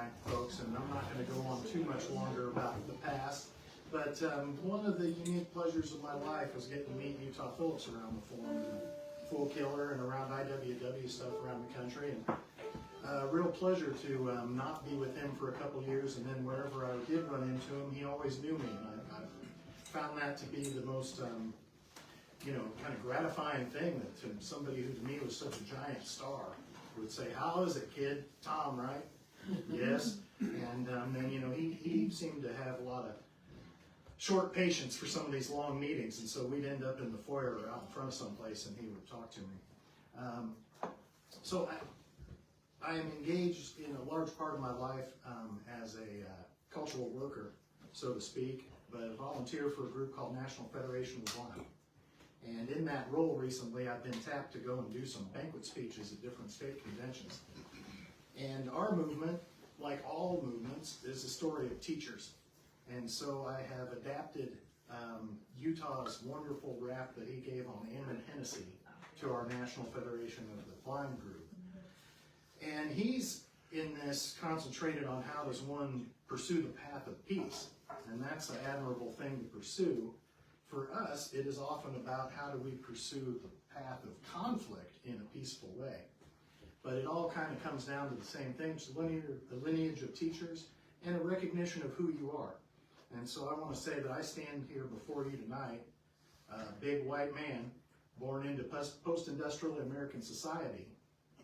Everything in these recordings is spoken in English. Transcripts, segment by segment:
tonight, folks, and I'm not going to go on too much longer about the past. But one of the unique pleasures of my life was getting to meet Utah Phillips around the forum, and Fool Killer, and around IWW stuff around the country. And real pleasure to not be with him for a couple years, and then wherever I did run into him, he always knew me. And I found that to be the most, kind of gratifying thing, that to somebody who to me was such a giant star would say, "How is it, kid? Tom, right?" Yes. And then, he seemed to have a lot of short patience for some of these long meetings, and so we'd end up in the foyer or out in front of someplace, and he would talk to me. So I am engaged in a large part of my life as a cultural worker, so to speak, but I volunteer for a group called National Federation of the Blind. And in that role recently, I've been tapped to go and do some banquet speeches at different state conventions. And our movement, like all movements, is a story of teachers. And so I have adapted Utah's wonderful rap that he gave on Ammon Hennessy to our National Federation of the Blind group. And he's in this concentrated on how does one pursue the path of peace. And that's an admirable thing to pursue. For us, it is often about how do we pursue the path of conflict in a peaceful way. But it all kind of comes down to the same thing, the lineage of teachers and a recognition of who you are. And so I want to say that I stand here before you tonight, a big white man, born into post-industrial American society,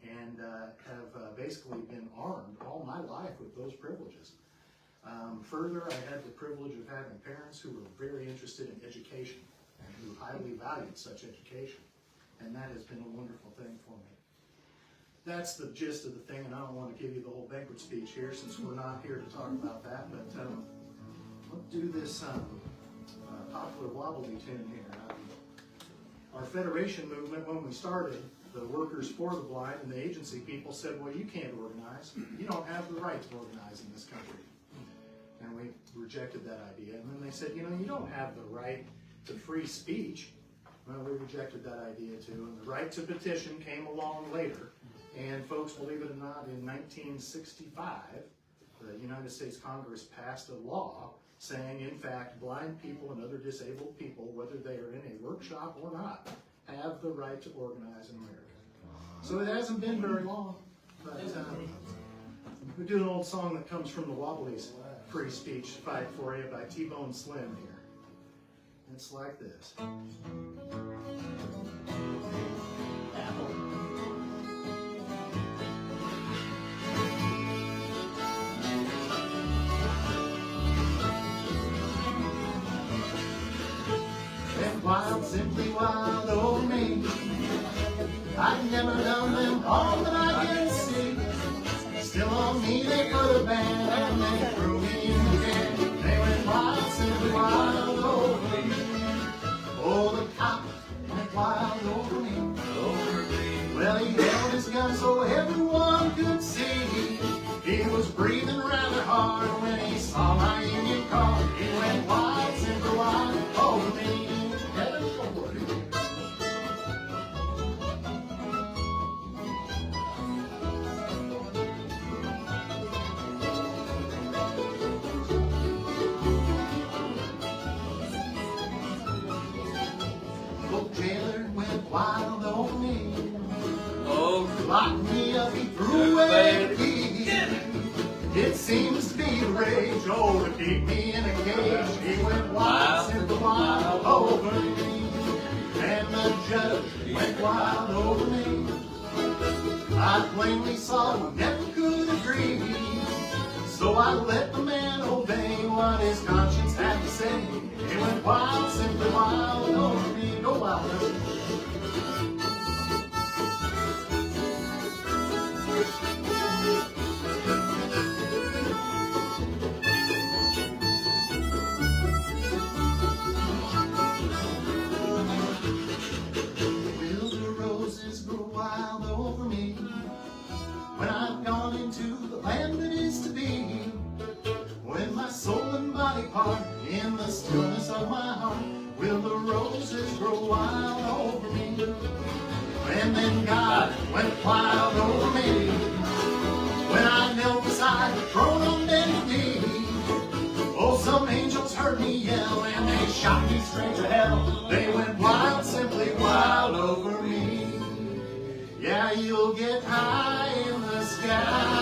and have basically been armed all my life with those privileges. Further, I had the privilege of having parents who were very interested in education and who highly valued such education. And that has been a wonderful thing for me. That's the gist of the thing, and I don't want to give you the whole banquet speech here since we're not here to talk about that, but let's do this popular wobbly tune here. Our federation movement, when we started, the Workers for the Blind and the agency people said, well, you can't organize. You don't have the right to organize in this country. And we rejected that idea. And then they said, you don't have the right to free speech. Well, we rejected that idea too. And the right to petition came along later. And folks, believe it or not, in 1965, the United States Congress passed a law saying, in fact, blind people and other disabled people, whether they are in a workshop or not, have the right to organize in America. So it hasn't been very long, but we do an old song that comes from the Wobblies' free speech fight for you by T-Bone Slim here. It's like this. Went wild, simply wild over me. I've never done them all that I can see. Still on me they put a band and they threw me in the can. They went wild, simply wild over me. Oh, the cop went wild over me. Well, he held his gun so everyone could see. He was breathing rather hard when he saw my Union car. He went wild, simply wild over me. Wild over me. Oh, locked me up, he threw away the key. It seems to be the rage, oh, to keep me in a cage. He went wild, simply wild over me. And the judge went wild over me. I plainly saw we never could agree. So I let the man obey what his conscience had to say. He went wild, simply wild over me. Go wild over me. When I've gone into the land that is to be, when my soul and body part in the stillness of my heart, will the roses grow wild over me? And then God went wild over me, when I knelt beside the throne heard me yell, and they shot me straight to hell. They went wild, simply wild over me. Yeah, you'll get high in the sky.